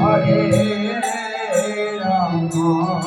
Hare Rama Hare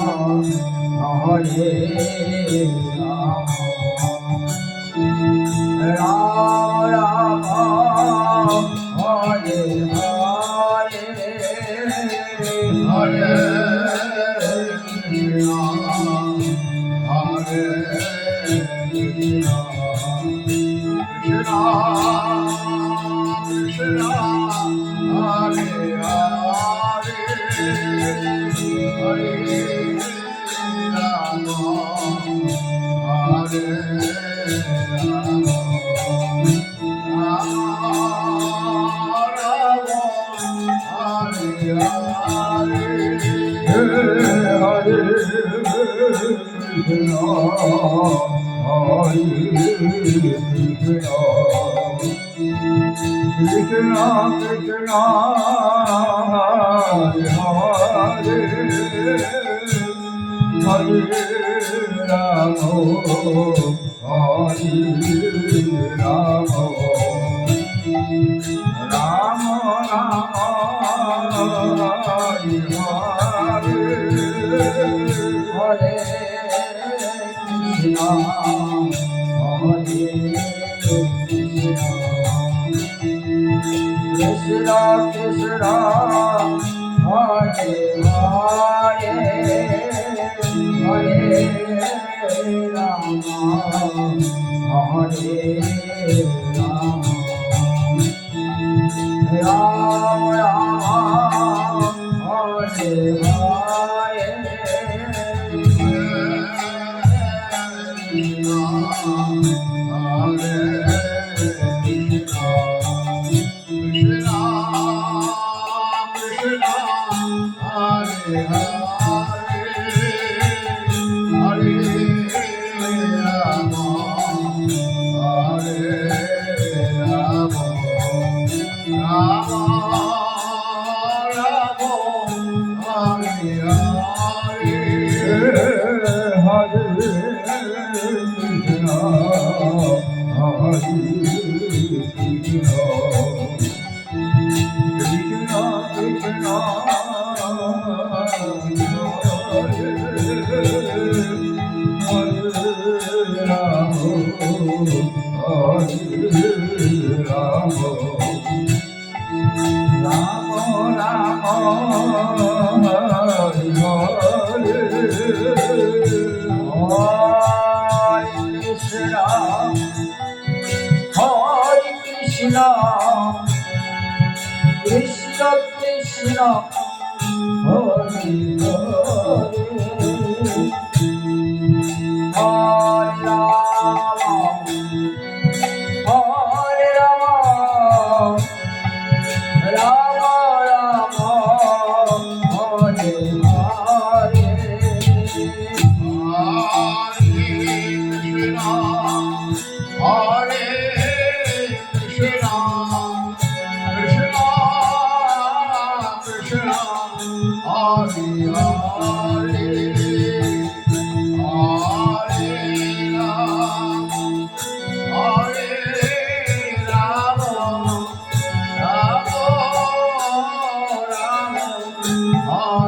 Rama Hare Hare Hare Krishna Krishna Hare Hare Hare Rama Hare Rama Rama Rama Hare Hare Hare Krishna Hare Krishna Krishna Hare Hare Hare Rama Hare Rama Rama Rama Hare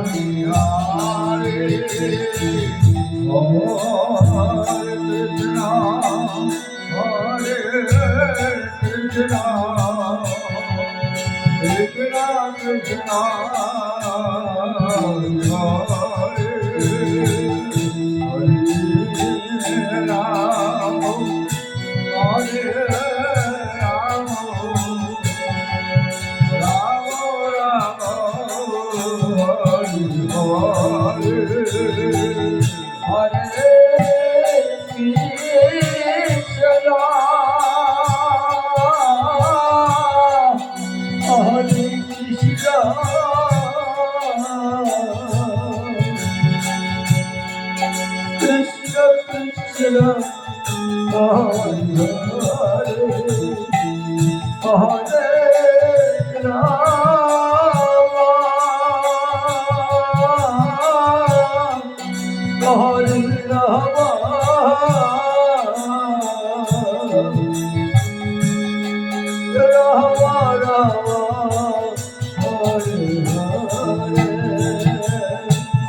Hare Krishna Krishna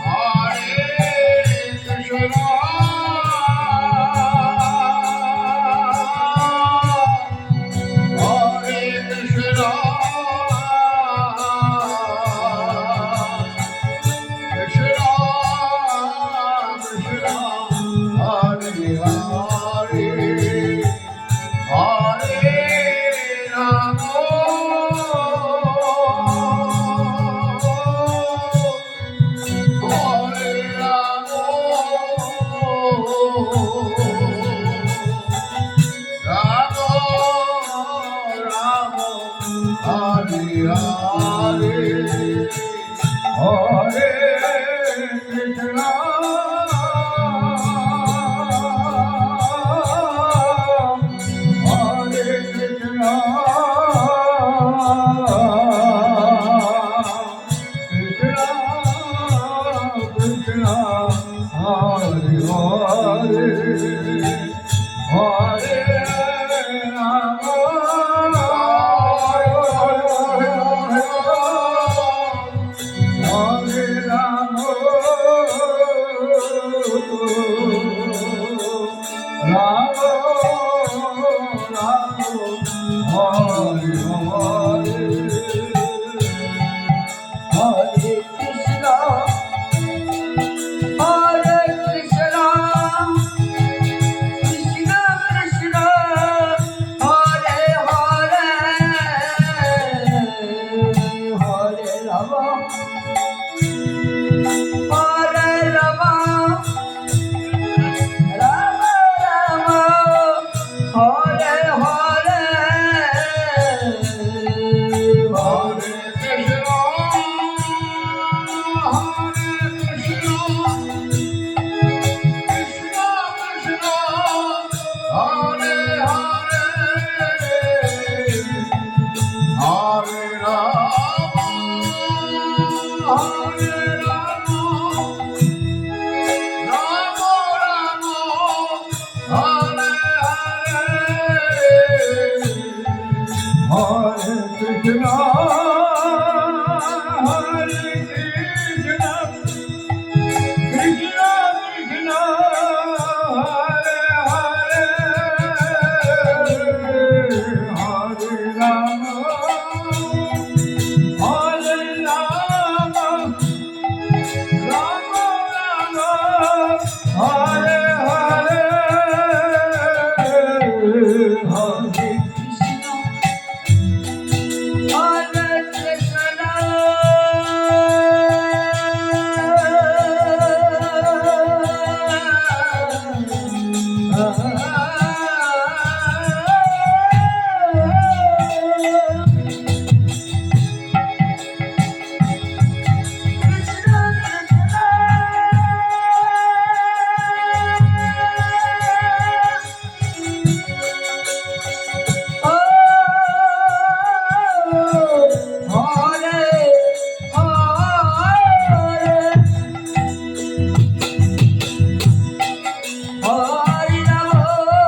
Hare Hare Rama, Hare Rama, Rama Rama, Hare Hare, Hare Krishna, Hare Krishna, Krishna Krishna, Hare Hare, Hare Rama, Hare Rama, Rama Rama, Hare Hare, Hare Krishna, Hare Rama,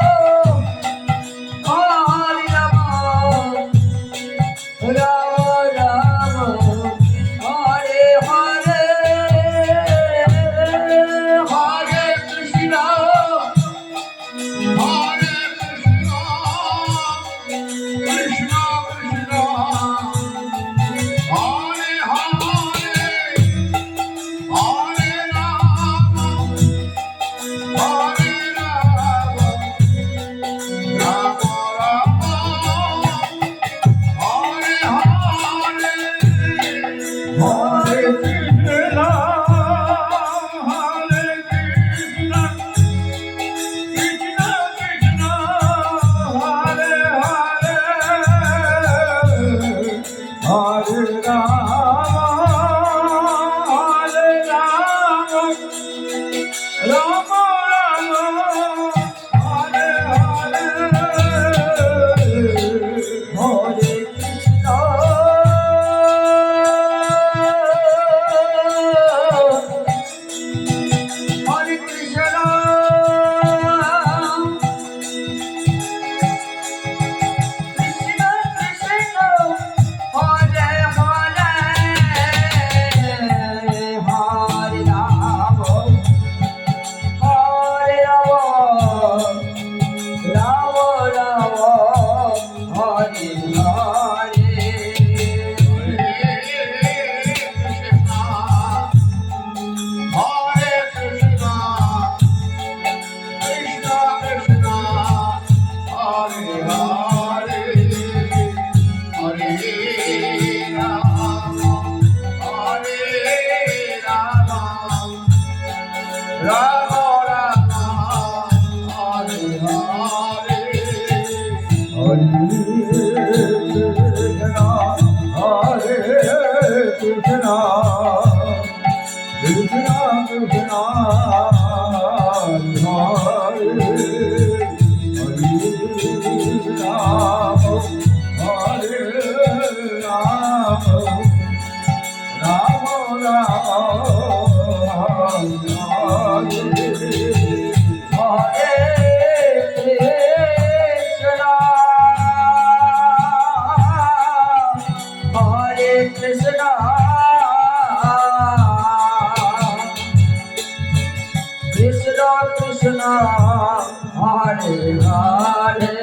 Hare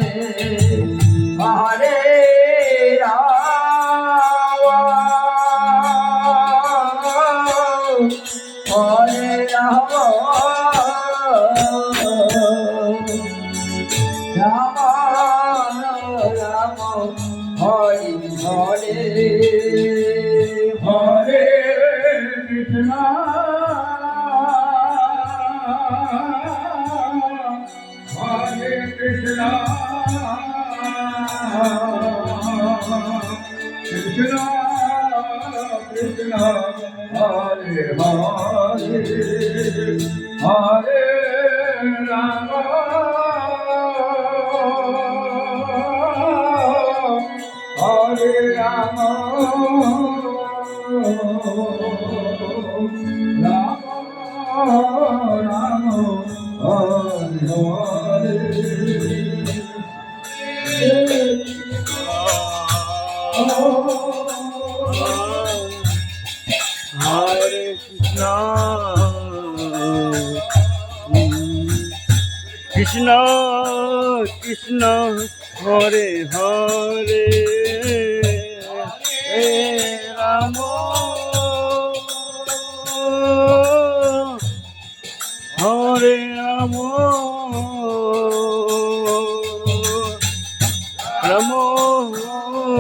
Hare Ram হরে রাম রাম রাম হরে হরে হরে কৃষ্ণ হরে কৃষ্ণ কৃষ্ণ কৃষ্ণ হরে হরে হরে রাম হরে Ram Ram Ram Hare Hare Hare Krishna, Krishna Krishna,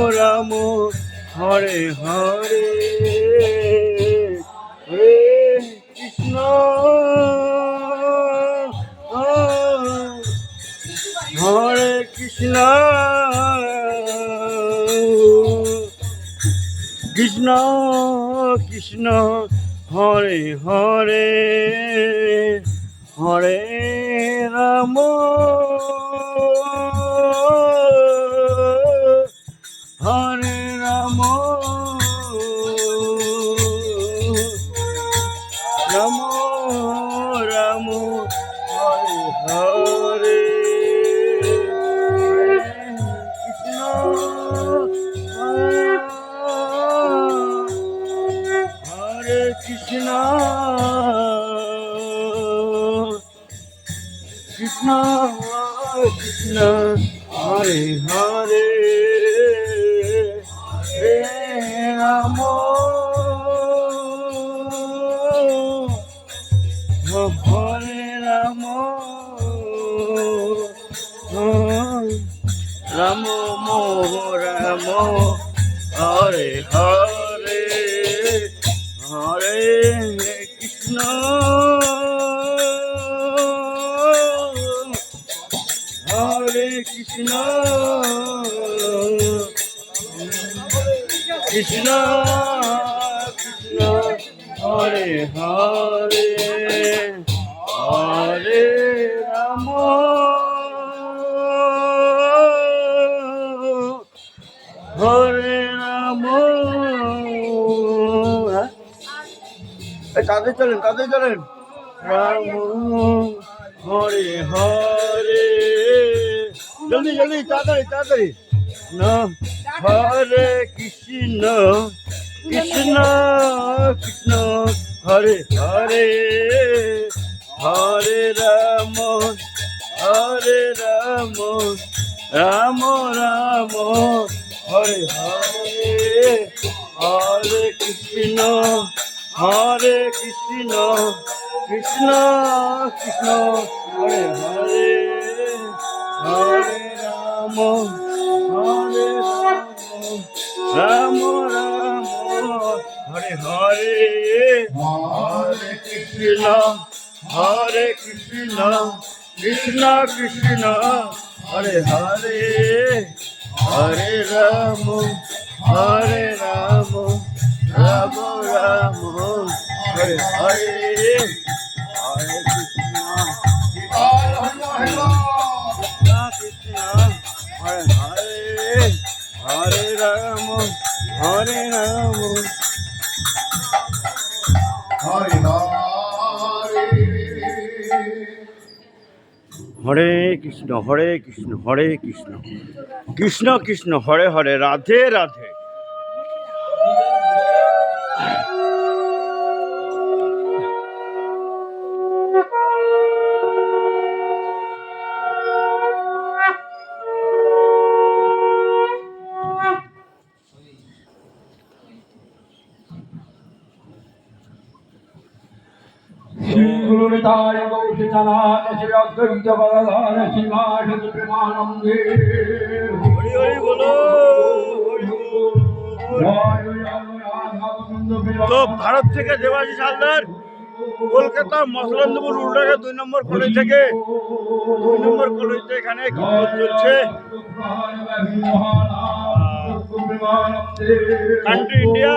Hare Hare, Hare Rama, Hare Rama, Ramo Ramo, Hare Hare, Hare Krishna, Hare Krishna, Krishna Krishna, Hare Hare, Hare Rama, Hare Rama, Ramo Ramo, Hare Hare, Hare Krishna, Krishna Krishna, Hare Hare, Hare Rama, Hare Rama, Ramo Ramo, Hare Hare, Hare Krishna, Hare Krishna, Krishna Krishna, Hare Hare, Hare Rama, Hare Rama, তাদের চলেন রাম হরে হরে, জলদি জলদি তাড়াতাড়ি না, হরে কৃষ্ণ কৃষ্ণ কৃষ্ণ, হরে হরে, হরে রাম রাম রাম, হরে হরে, হরে কৃষ্ণ কৃষ্ণ কৃষ্ণ, হরে হরে, হরে রাম রাম রাম, হরে হরে, হরে কৃষ্ণ কৃষ্ণ কৃষ্ণ, হরে হরে, হরে রাম রাম রাম, হরে হরে, হরে কৃষ্ণ কৃষ্ণ, হরে হরে, হরে রাম হরে হরে হরে কৃষ্ণ হরে কৃষ্ণ, কৃষ্ণ কৃষ্ণ হরে হরে, রাধে রাধে। নিতাই গৌরীচরণ শ্রী অদ্বৈত গদাধর শ্রীবাসুদেব প্রেমানন্দে। হরি হরি বলো, হরি বল। জয় রাধা গোবিন্দ তো ভারত থেকে দেবাশিস হালদার কলকাতা মসলন্দপুর উল্টাকে 2 নম্বর কলেজ থেকে 2 নম্বর কলেজে এখানে কীর্তন চলছে। কান্ট্রি ইন্ডিয়া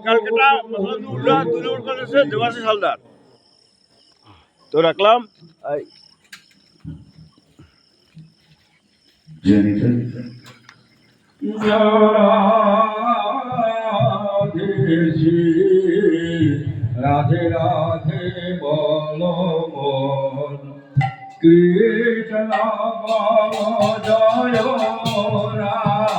কলকাতা মসলন্দপুর উল্টা 2 নম্বর কলেজে দেবাশিস হালদার। তো রাখলাম। রাধে রাধে বলো মন কৃষ্ণ বল জয় রাধে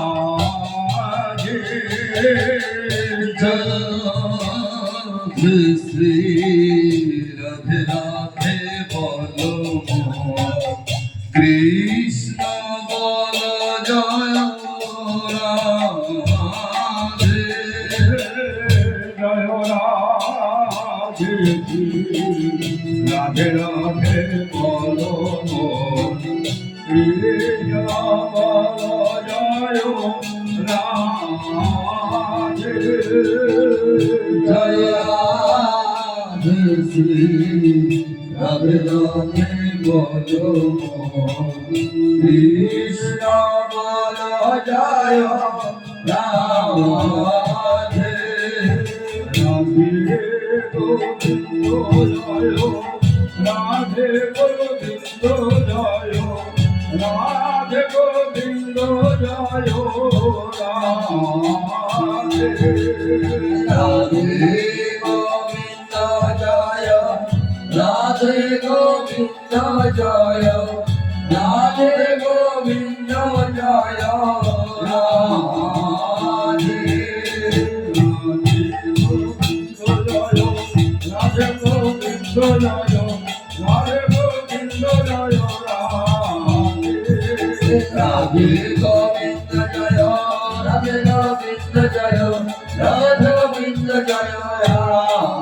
শ্রী রাধে রাধে বলো কৃষ্ণ বল জয় রাধে জয় রাধে রাধে রাধে বলো কৃষ্ণ বল জয় রাধে জয় রাধে শ্রী রাধে রাধে বলো কৃষ্ণ বল জয় রাধে রাধে গোবিন্দ জয় রাধে গোবিন্দ জয় রাধে রাধে গোবিন্দ জয় রাধে গোবিন্দ জয় রাধে গোবিন্দ জয় রাধে রাধে গোবিন্দ জয় রাধে গোবিন্দ জয় রাধে গোবিন্দ জয় রাধে গোবিন্দ জয় রাধে গোবিন্দ জয় রাধে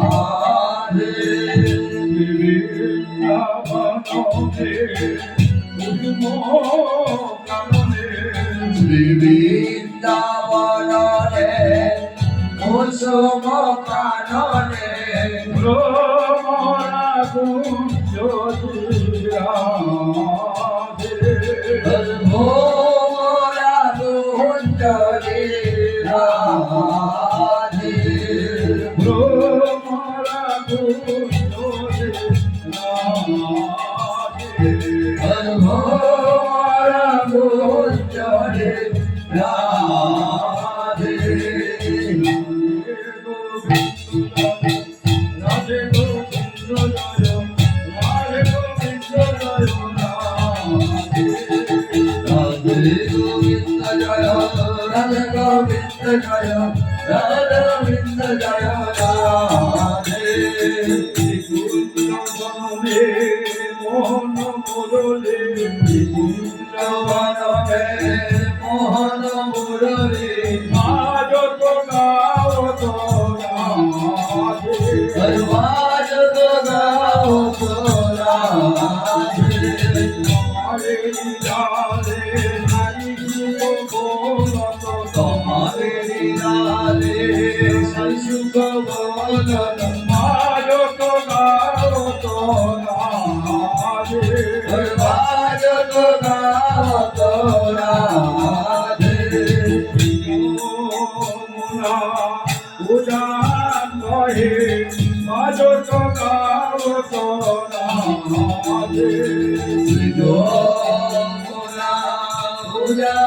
শ্রী বৃন্দাবনে কুসুম কাননে ভোরা গুঞ্জরে রাধে ভোরা গুঞ্জরে রাধে রাধে গোবিন্দ জয় রাধে গোবিন্দ জয় রাধে গোবিন্দ জয় রাধে গোবিন্দ জয় রাধে গোবিন্দ জয় রাধে মোহন মুরলী বনবে মোহন মুরলী আজ তো গাও তো রাধে হরবাজ গাও তোরা हरे लाले हरि बोलत तुम्हारे लाले संसुख बोलन मायो तो गाओ तो राधे हरबाज गाओ तोरा मुना उजान कहे मायो तो गाओ तो राधे मोला पूजा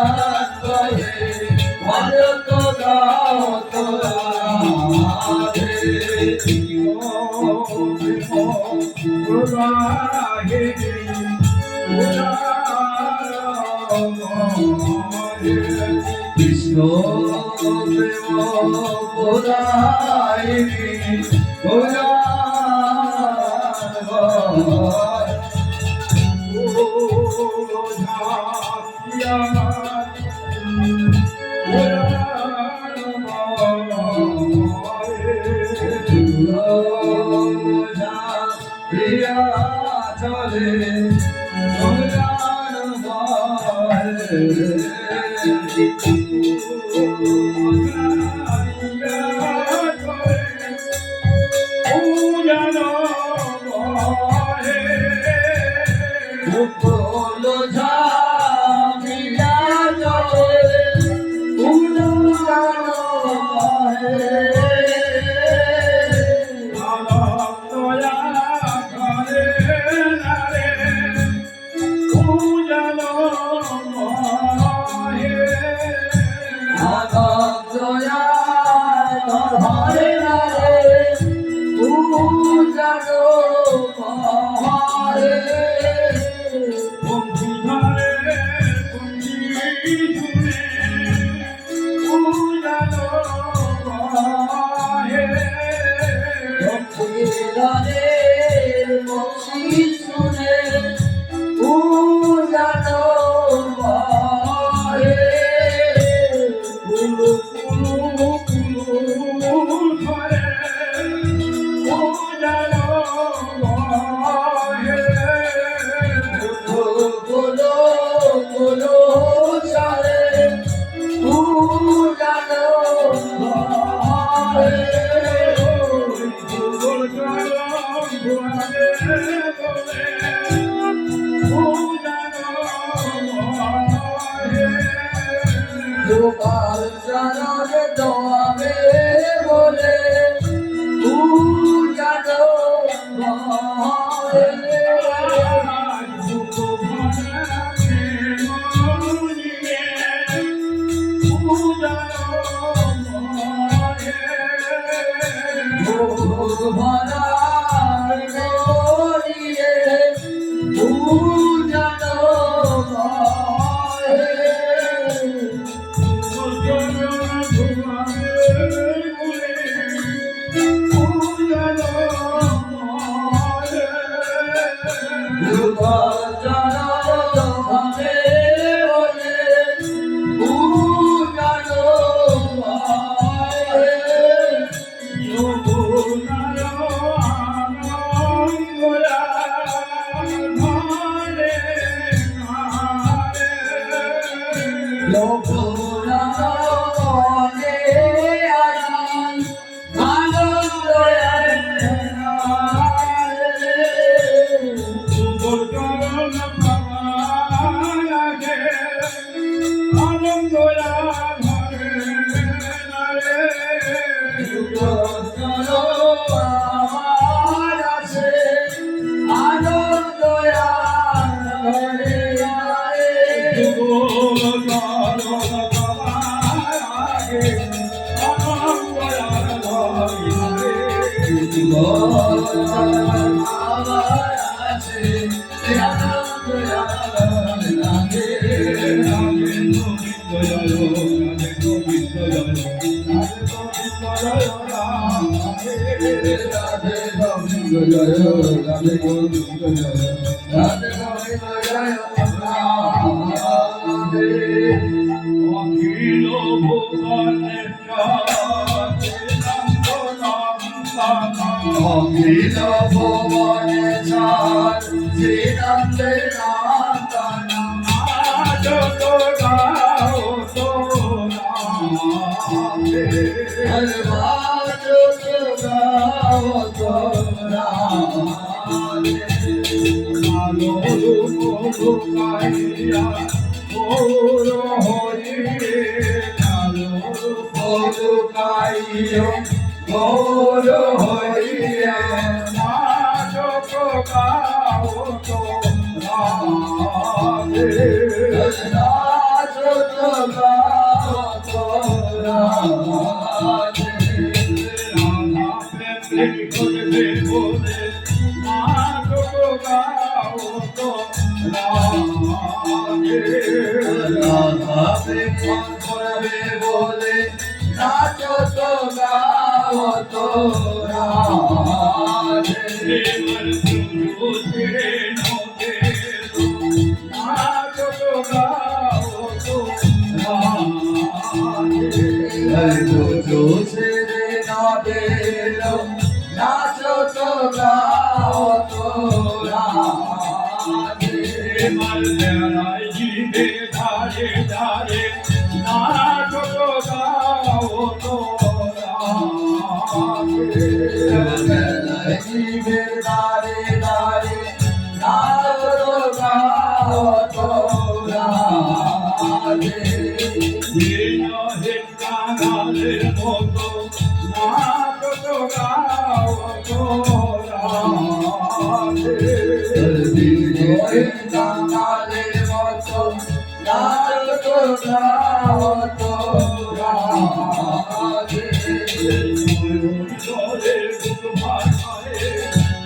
करे मन तो गाओ तोरा कृष्ण प्रेम पुरायिनी प्रिया বলো ঝামিলা জলে উড়ানো গোপাল চরণ দোয়াবে বলে পূজানো Mal বেড়াই জিবে ধারে ধারে নাটক গাও তোরা জীবের দারে দারে নাচ গাও তোরা বিনহে কাঙালের মতো নাটক গাও তোরা কাঙালের মতো নাচ গাও তোরা জলের বুক ভাষায়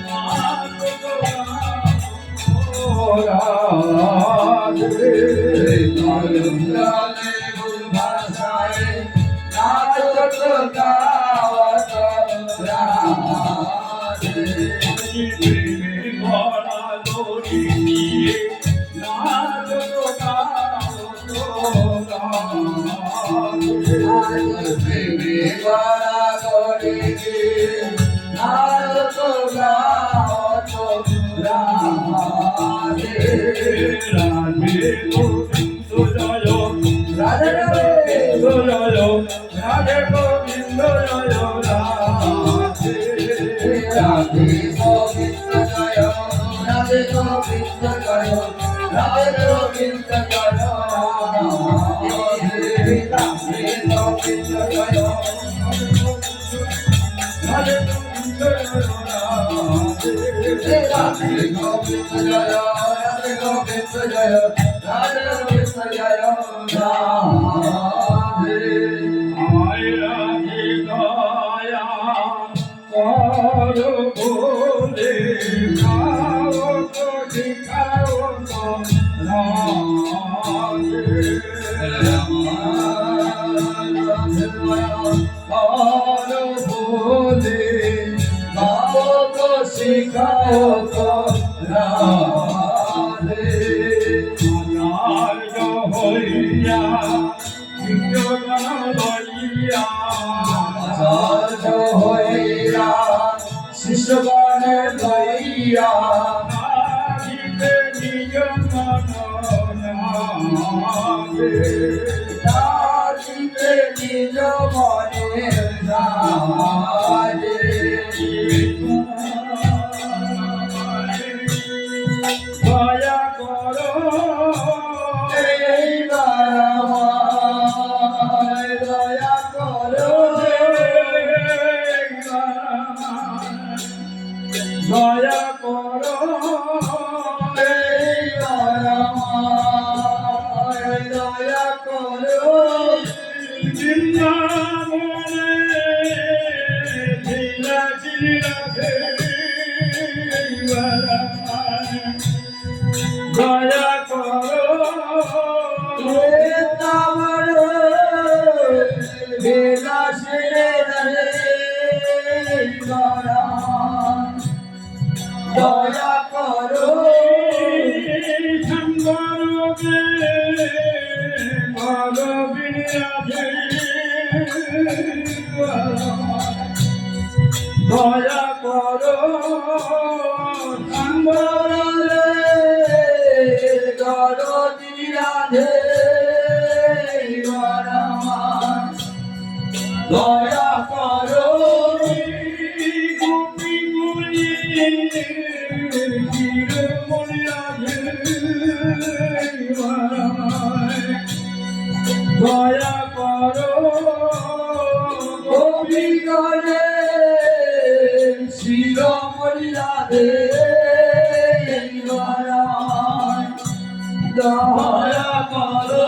নাটক গাও প্রেমের ভরা দড়ি দিয়ে নাটক গাও তোরা রাধে গোবিন্দ জয় রাধে গোবিন্দ জয় রাধে গোবিন্দ জয় রাধে রাধে গোবিন্দ জয় রাধে গোবিন্দ জয় রাধে গোবিন্দ জয় রাধে গোবিন্দ জয় রাধে গোবিন্দ জয় রাধে রাধে গোবিন্দ জয় রাধে গোবিন্দ জয় রাধে গোবিন্দ জয় রাধে আমায় রাধে দয়া কর বলে খাও তো খাও তো শিখাও তো রাধে আচার্য হইয়া বিজ্ঞান লইয়া আচার্য হইয়া শিষ্যগণে লইয়া নাহিতে নিজ মন নাগে নাচিতে নিজ মনে রাধে দয়া করো এইবার আমায় দয়া করো দয়া করো এইবার আমায় দয়া করো বৃন্দাবনে লীলাজি রাধে দয়া করো দয়া করো শঙ্করবে ভগবিন রাধে দয়া করো শঙ্করে দরদি রাধে দয়া করো গোপী মুনি চিরমণি রাধে দয়া করো গোপী করে শিরোমণি রাধে দয়া করো দয়া করো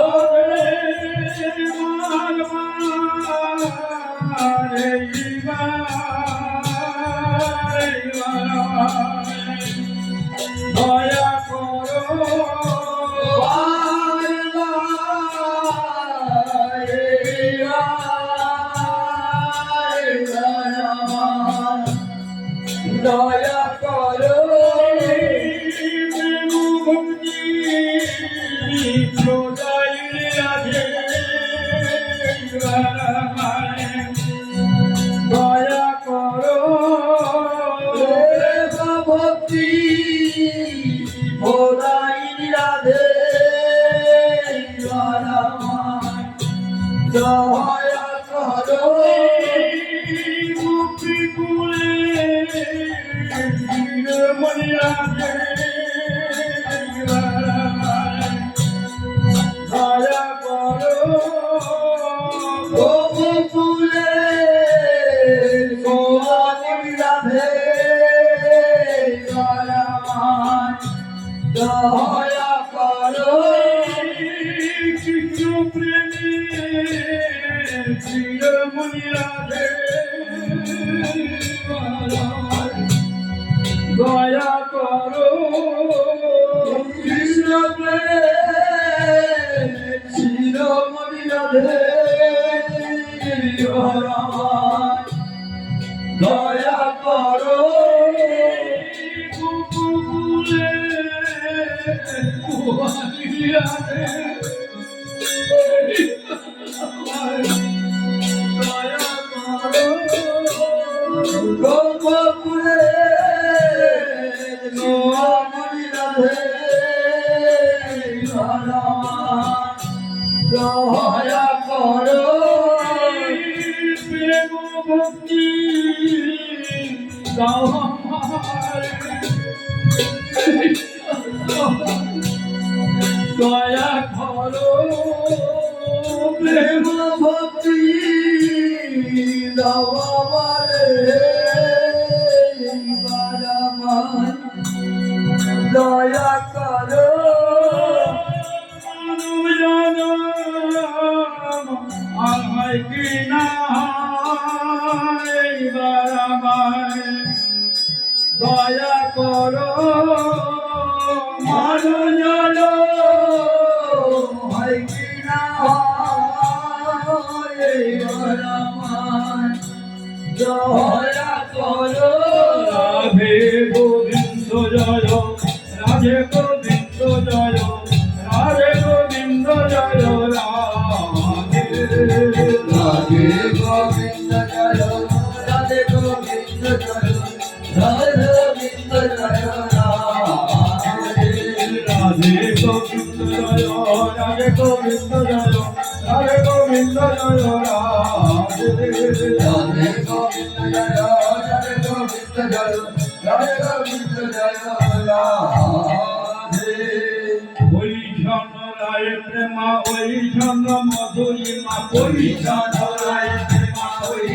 দয়া করো দয়া করো ভক্তি ভোদাই রাধে দয়া করো গোপী কুলে মনিয়া দয়া করো গোকুলে গোয়ালি রাধে দয়াময় দয়া করো কৃষ্ণ প্রেমী মনিয়া দয়া করো কৃষ্ণ শিরোমণি রাধে দয়া করো কুকুলে কুয়ালিয়া দয়া করো গোকুলে গোয়ালি রাধে দয়া করো প্রেম ভক্তি দয়া করো প্রেম ভক্তি দাওয়ারে বারামান দয়া করো আমায় কি না দয়া করো মানুষ হয় কি না বারামান দয়া করো রাধে গোবিন্দ জয় রাধে গোবিন্দ জয় রাধে গোবিন্দ জয় রাধে রাধে গোবিন্দ জয় রাধে গোবিন্দ জয় রাধে গোবিন্দ জয় রাধে রাধে গোবিন্দ জয় রাধে গোবিন্দ জয় রাধে গোবিন্দ জয় রাধে রাধে গোবিন্দ জয় রাধে গোবিন্দ জয় রাধে গোবিন্দ জয় রাধে ওই রায় প্রেমা ওই মধুরিমা ওই রায় প্রেমা ওই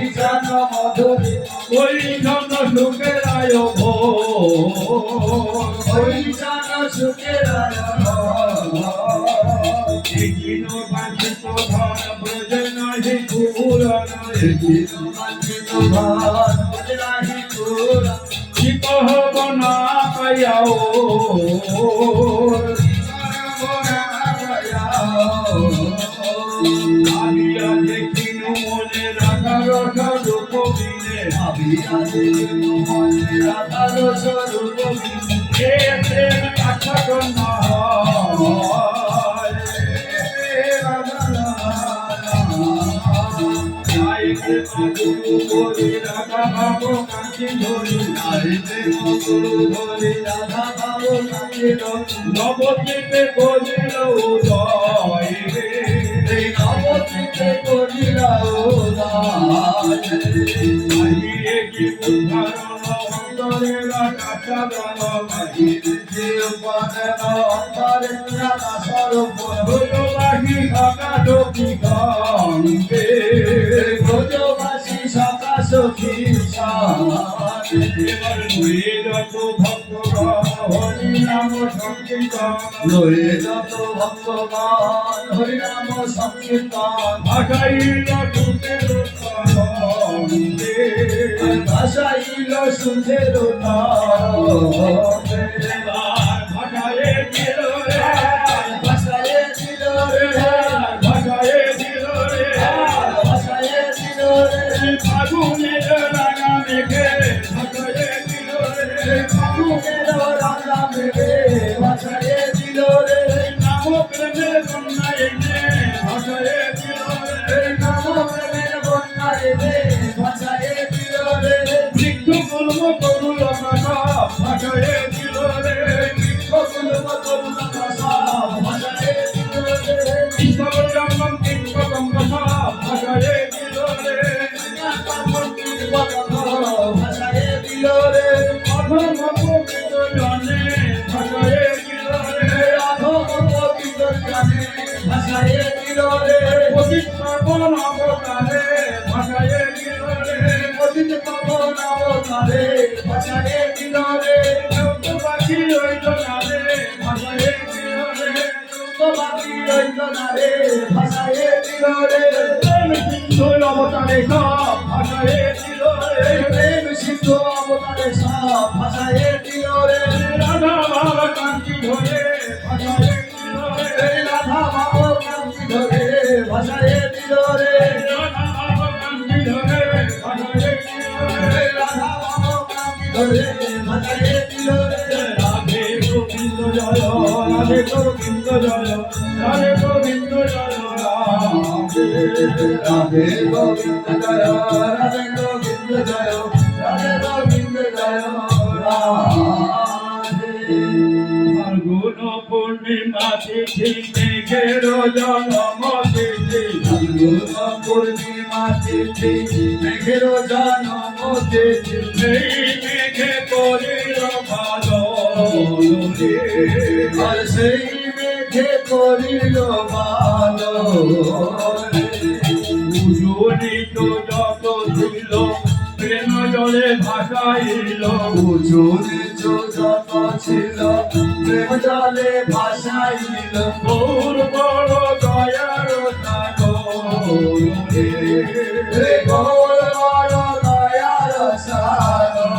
মধুরী ওই সুখে রায় ভো ওই সুখের কিন বাঞ্ছিত ধন ব্রজ নাহি কুল নাহি কি কহব না পাইয়াও আবিয়া দেখিনু মনে রাধা রস রূপ বিনে এ প্রেম কথা না যাইতে গুরু বলি রাধা ভাব কাঁচি ধরি নবদ্বীপে করিল উদয় আহিয়ে কি উদ্ধারণ অন্তরের কাঁচাদন ভোজবাসী সকা সখী গঙ্গে এবার হয়ে যত ভক্তগণ হরি নাম সংকীর্তন যত ভক্তগণ হরিনাম সংকীর্তন ভাসাইল সুখের তরঙ্গে ভাসাইল সুখের এবার ভাসায়ে দিল রে ভাসাইয়ে দিল রে ভাসায়ে দিল রে ভাসাইয়ে দিল রে ফাগুনের রাঙা মেঘে ভাসায়ে দিল রে ফাগুনের রাঙা মেঘে ভাসাইয়ে দিল রে নাম প্রেমের বন্যা এনে ভাসায়ে দিল রে নাম প্রেমের বন্যা এনে ভাসাইয়ে দিল রে বৃক্ষ কলম করুল ভাষা ভাসায়ে দিল রে বৃক্ষ কলম করুল ভাষা ভাসাইয়ে দিল রে ঈশ্বর জন্ম কীর্তন ভাষা না রে ভাষায় দিল রে তো বাকি রইল না রে ভাষায় দিল রে তো বাকি রইল না রে ভাষায় দিল রে প্রেম সিন্ধু অবতারে সব ভাষায় দিল রে প্রেম সিন্ধু অবতারে সব ভাষায় দিল রে রাধা বাবা কান্তি ধরে ভাষায় দিল রে রাধা বাবা কান্তি ধরে ভাষায় দিল রে রাধা বাবা কান্তি ধরে ভাষায় দিল রে রাধা বাবা কান্তি ধরে ভাষায় দিল রে রাধে গোবিন্দ জয় রাধে গোবিন্দ জয় রাধে গোবিন্দ জয় রাধে গোবিন্দ জয় রাধে গোবিন্দ জয় রাধে গোবিন্দ জয় রাধে ফাল্গুন পূর্ণিমা তিথি মেঘের জন্ম তিথি ফাল্গুন পূর্ণিমা তিথি মেঘের জন্ম তিথি সেই মেঘে করিল ভালো আর সেই মেঘে করিল ভালো উজুলিত যত ছিল প্রেম জলে ভাসাইল উঁচু নিচু যত ছিল প্রেম জলে ভাসাইল গৌর বড় দয়ার সাগর রে গৌর বড় দয়ার সাগর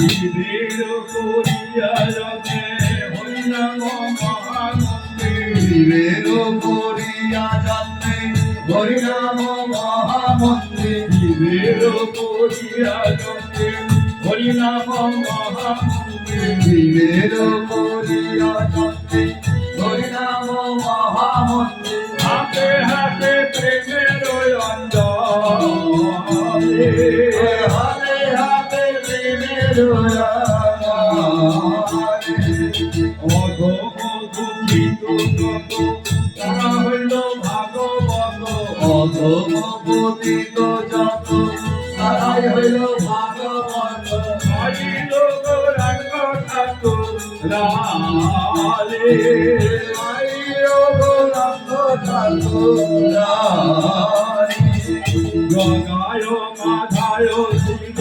জীবের করিয়া জগে হরিনাম মহানন্দে জীবের করিয়া যাতে হরিনাম মহামন্ত্রী জীবের করিয়া জগে হরিনাম মহানন্দে জীবের করিয়া যাতে হরিনাম মহামন্ত্রী হাতে হাতে প্রেমের অঞ্জলি হাতে হাতে প্রেমের তারা হইল ভাগবত অধমপতিত যত তারাই হইল ভাগবত হইল গৌরাঙ্গ ঠাকুর রালে হইল গৌরাঙ্গ ঠাকুর গঙ্গায় মাধায় শিব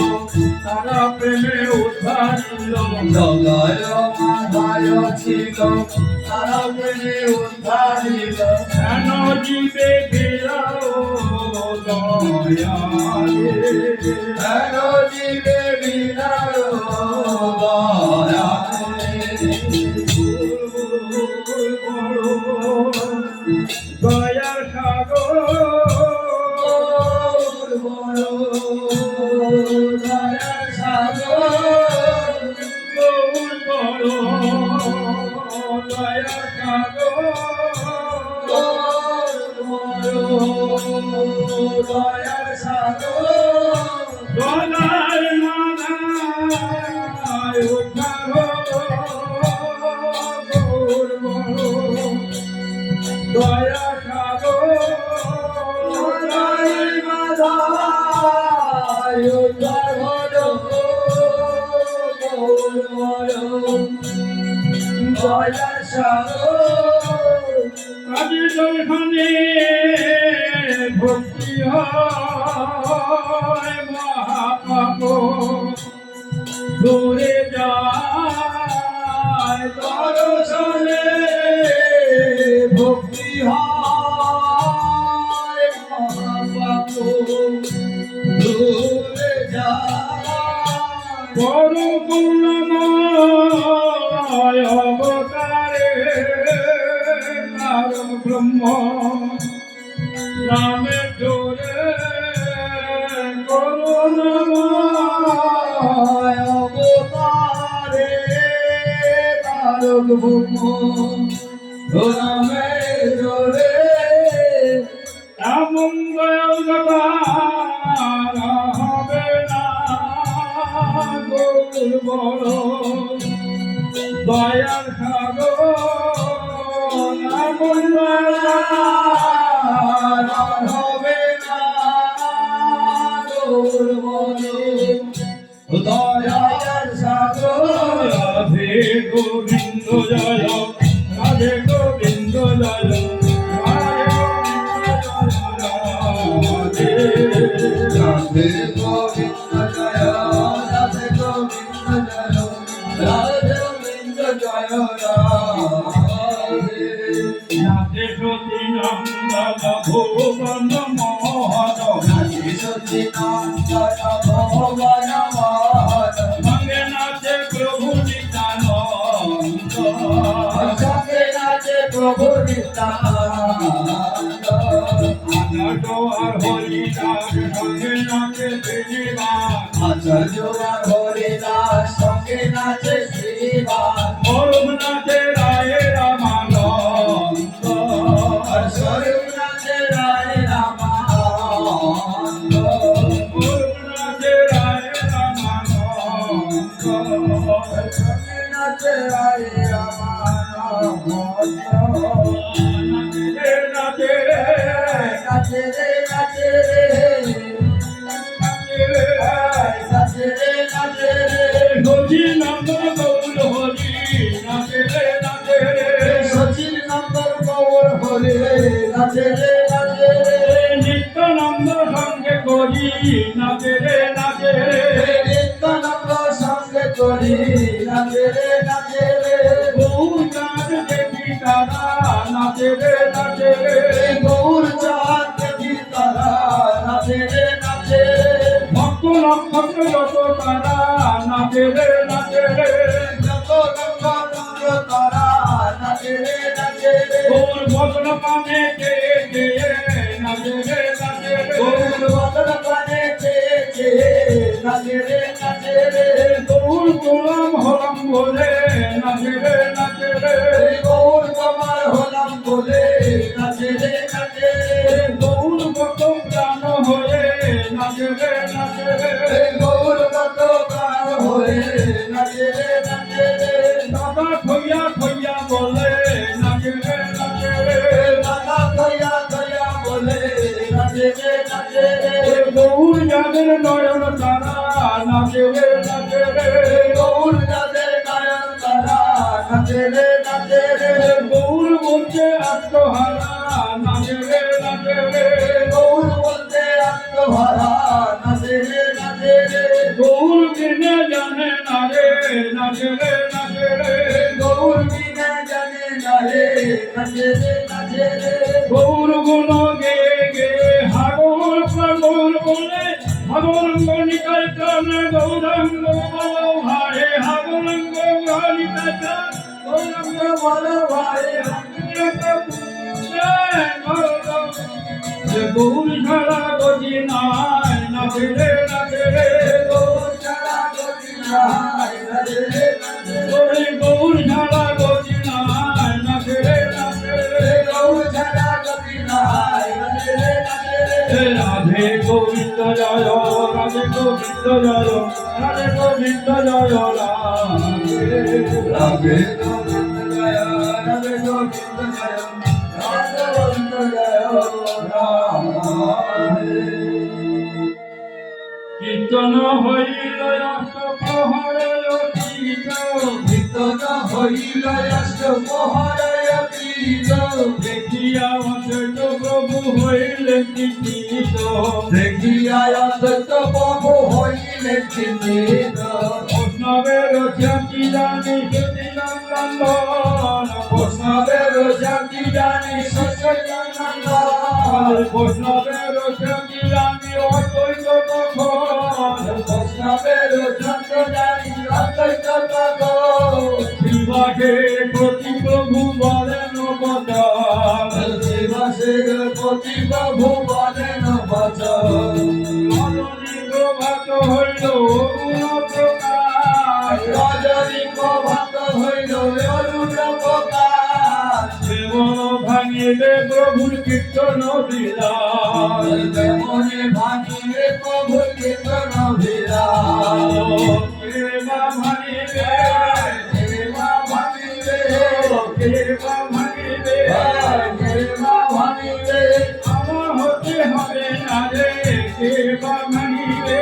তারা প্রেমে উদ্ধারিল জগায় মাধায় ছিল তারা প্রেমে উদ্ধারিল কেন জীবে ফিরাও দয়ালে হেন জীবে বিনার দয়ার সাগর দয়ার সাগর গৌর বড় দয়ার সাগর দয়ার সাগর গলার মাথায় উদ্ধার গৌর বড় দয়া সাগর দয়ার সাগর কাজী দর্শনে ভক্তি হয় মহাপাপ দূরে যায় দর্শনে ভক্তি হয় মহাপাপ দূরে যায় বড় পূর্ণময় অবতারে কারণ ব্রহ্ম নামে জোরে করুণাময় অবতারে তারক ভূম নামে জোরে এমন দয়াল জগার হবে না গৌর বড় দয়ার সাগর এমন দয়াল হবে না গৌর দয়ার সাগর রাধে গোবিন্দ জয় রাধে গোবিন্দ জয় রাধে গোবিন্দ জয় রাধে রাধে গোবিন্দ নন্দন ভুবন মোহন নাচে সচিনন্দন ভুবন মোহন সঙ্গে নাচে প্রভু নিত্যানন্দ সঙ্গে নাচে প্রভু নিত্যানন্দ আনন্দ আর হরিদাস সঙ্গে নাচে শ্রীনিবাস আচার্য আর হরিদাস সঙ্গে নাচে শ্রীবাস অরুণ নাচে রায় রামানন্দ আর স্বরূপ নাচে রায় রামানন্দ অরুণ নাচে রায় রামানন্দ সঙ্গে নাচে রায় রামানন্দ নাচে রে নাচে রে নাচে রে নাচে রে নাচে রে হরি নন্দন গৌর হরি নাচে রে সচিন নন্দন গৌর হরে নাচে রে নিত্যানন্দ সঙ্গে করি নাচে রে নিত্যানন্দ সঙ্গে করি নাচে রে গৌর চাঁদ দেখি তারা নাচে রে গৌর চাঁদ দেখি তারা নাচে রে ভক্ত নক্ষত্র যত তারা নাচে রে যত নক্ষত্র তারা নাচে রে গৌর ভজন পানে কে নাচে রে গৌর বদন কানে চেয়েছে নাচে রে গৌর গোলাম হলাম বলে নাচে রে গৌর তোমার হলাম বলে নাচে রে গৌর কত প্রাণ হয়ে নাচে রে গৌর কত প্রাণ হয়ে নাচে রে দাদা খইয়া খইয়া বলে নাচে রে দাদা কয়া কয়া বলে নাচে রে গৌর যাদের নয়ন তারা নাচে রে গৌর যাদের নয়ন তারা নাচে রে গৌর বলছে আত্মহারা নাচে রে গৌর বলতে আত্মহারা নাচে রে গৌর বিনে জানে না রে নাচে রে গৌর বিনা জানে না রে নাচে রে গৌর গুণ গে গে হাগর পাগল বলে হাগরঙ্গ নিকায় প্রাণে গৌরাঙ্গ ভারে হাগরঙ্গ নিকায় গৌরাঙ্গ বলো ভাই গৌর ছাড়া গতি নাই নাচে রে গৌর ছাড়া গতি নাই নাচে রে গৌর ছাড়া গতি নাই নাচে রে গৌর ছাড়া গতি নাই নাচে রে রাধে গোবিন্দ জয় রাধে গোবিন্দ জয় রাধে গোবিন্দ জয় রাধে গোবিন্দ জয় রাধে গোবিন্দ জয় রাধে গোবিন্দ জয় রাধে কীর্তন হইল অষ্টপ্রহরে অতীত কীর্তন হইল অষ্টপ্রহরে অতীত দেখিয়া অদ্বৈত প্রভু হইলেন চিন্তিত দেখিয়া অদ্বৈত প্রভু হইলেন চিন্তিত বৈষ্ণবের জাতি জানি সচিদানন্দ বৈষ্ণবের জাতি জানি সচ্চিদানন্দ বৈষ্ণবের জাতি জানি অদ্বৈত তখন বৈষ্ণবের জাতি জানি অদ্বৈত তখন শিবাকে প্রতি প্রভু বলেন বচন শিবাসের প্রতি প্রভু বলেন বচন রজনী প্রভাত হইল অরুণ প্রকাশ রজনী প্রভাত হইল অরুণ প্রকাশ দেবন ভাঙিলে প্রভুর কীর্তন বিলাস মনে ভাঙিলে প্রভু কীর্তন বিরাজ প্রেমা ভাঙিলে প্রেমা ভাঙিলে প্রেমা ভাঙিলে প্রেমা ভাঙিলে আমার হতে হবে না রে প্রেমা ভাঙিলে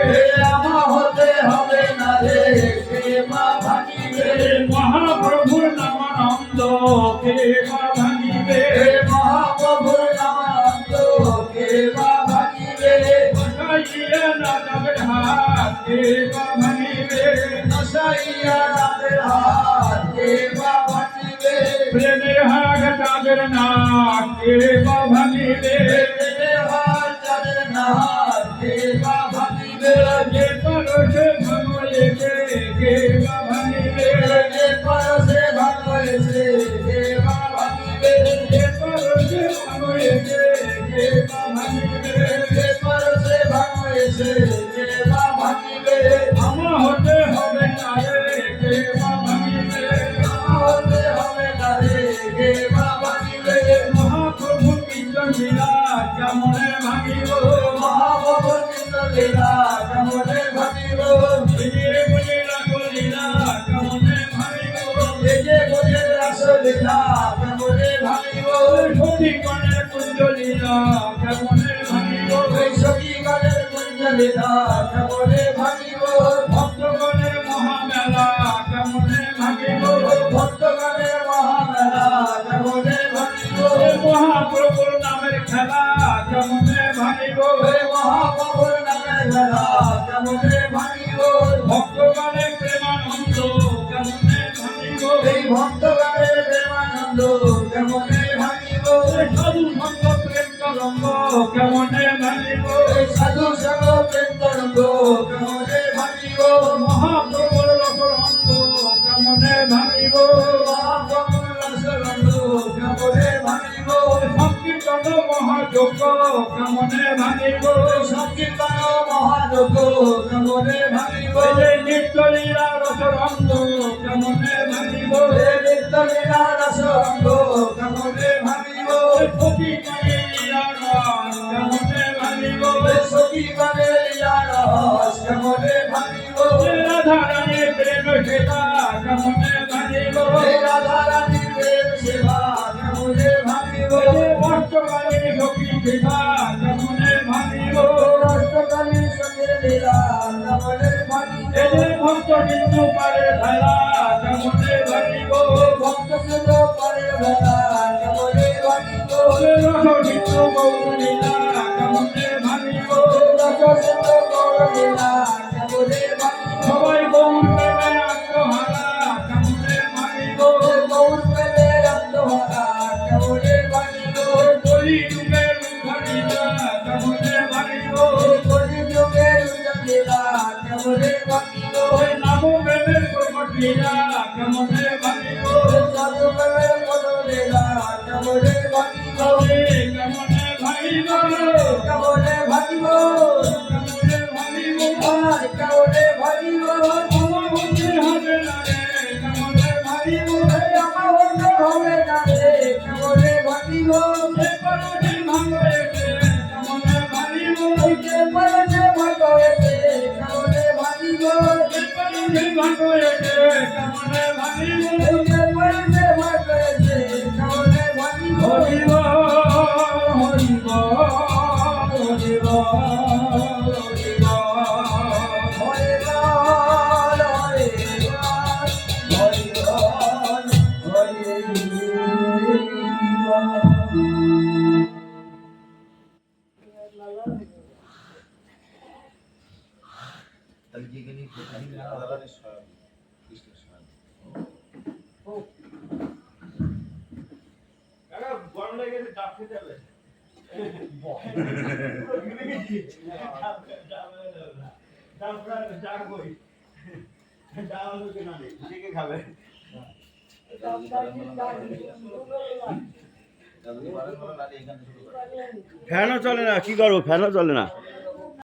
আমার হতে হবে না রে প্রেমা ভাঙিলে মহাপ্রভুর নামানন্দ প্রেমা ভাঙিলে মহাপ্রভুর নামানন্দ প্রেমা ভাঙিলে বসাইয়ে না যাবে হাত প্রেমা ভাঙিলে চাঁদের না কে বা ভাঙিবে যে হাত চাঁদের নাহার কে বা ভাঙিবে যে পরশে ভাঙিবে কে বা ভাঙিবে যে পরশে ভাঙিবে কে বা ভাঙিবে যে পরশে ভাঙিবে কে বা ভাঙিবে যে পরশে ভাঙিবে কে বা ভাঙিবে আমা হতে হবে না রে কে বা ভাঙিবে হতে হবে না রে কে বা ভাঙিবে মহাপ্রভু কীর্তন লীলা কেমনে ভাঙিব মহাপ্রভু কীর্তন লীলা কেমনে ভাঙিব বুঝিয়ে বুঝি রাখো লীলা কেমনে ভাঙিব যে যে বোঝে রাস লীলা কেমনে ভাঙিব সতী গণের কুঞ্জ লীলা কেমনে ভাঙিব ওই সখী গণের কুঞ্জ লীলা কেমনে ভাঙিব ভক্তগণের মহামেলা কেমনে ভাঙিব ভক্তগণের মহামেলা কেমনে ভাঙিব মহাপ্রভুর নামের খেলা কেমনে ভাঙিব ওই মহাপ্রভুর নামের মেলা কেমনে ভাঙিব ভক্তগণের প্রেমানন্দ কেমনে ভাঙিব এই ভক্তগণের প্রেমানন্দ কেমনে ভাঙিব সাধু সঙ্গ প্রেম তরঙ্গ কেমনে ভাঙিব এই সাধু সঙ্গ প্রেম তরঙ্গ কেমনে ভাঙিব মহাপ্রভুর রসরঙ্গ কেমনে ভাঙিব মহাপ্রভুর রসরঙ্গ কেমনে ভাঙিব সংকীর্তন মহাযজ্ঞ কেমনে ভাঙিব সংকীর্তন মহাযজ্ঞ কেমনে ভাঙিব নিত্যলীলা রসরঙ্গ কেমনে ভাঙিব নিত্য লীলা রসরঙ্গ কেমনে ভাঙিব সতী লীলা রস কেমনে ভাঙিব সখী গণে লীলা রস কেমনে ভাঙিব রাধা রানী প্রেম সেবা কেমনে ভাঙিব রাধা রানী প্রেম সেবা কেমনে ভাঙিব অষ্টকালী সখী সেবা কেমনে ভাঙিব অষ্টকালী সঙ্গে লীলা কেমনে ভাঙিব ভক্ত বিন্দু পারে ভেলা কেমনে ভাঙিব ভক্ত সুন্দর পরে বেলা কেমনে ভাঙিব রস বিন্দু গৌরীলা কেমনে ভাঙিব রস সুন্দর গৌর লীলা কেমনে ভাঙিব সবাই গৌর প্রেমে আত্মহারা কেমনে ভাঙিব গৌর প্রেমে আত্মহারা কেমনে ভাঙিব কলি যুগের উদ্ধারিলা কেমনে ভাঙিব কলি যুগের লীলা কেমনে ভাঙিব নাম প্রেমের প্রকট লীলা কেমনে ভাঙিব সাধু প্রেমের পদ লীলা কেমনে ভাঙিব কেমনে ভাঙিব কেমনে ভাঙিব কেমনে ভাঙিব আর কেমনে ভাঙিব আমার হতে হবে না রে কেমনে ভাঙিব আমার অন্য হবে না রে কেমনে ভাঙিব যে পরশে ভাঙিবে কেমনে ভাঙিব যে পরশে ভাঙিবে কেমনে ভাঙিব যে পরশে ভাঙিবে কেমনে ভাঙিব যে পরশে ভাঙিবে কেমনে ভাঙিব হরিব হরিব হরিব হরিব হরে রাম হরে রাম হরে রাম হরে গরম লেগে গেছে ডাব খেতে হবে খাবে ফ্যানও চলে না কি করবো ফ্যানও চলে না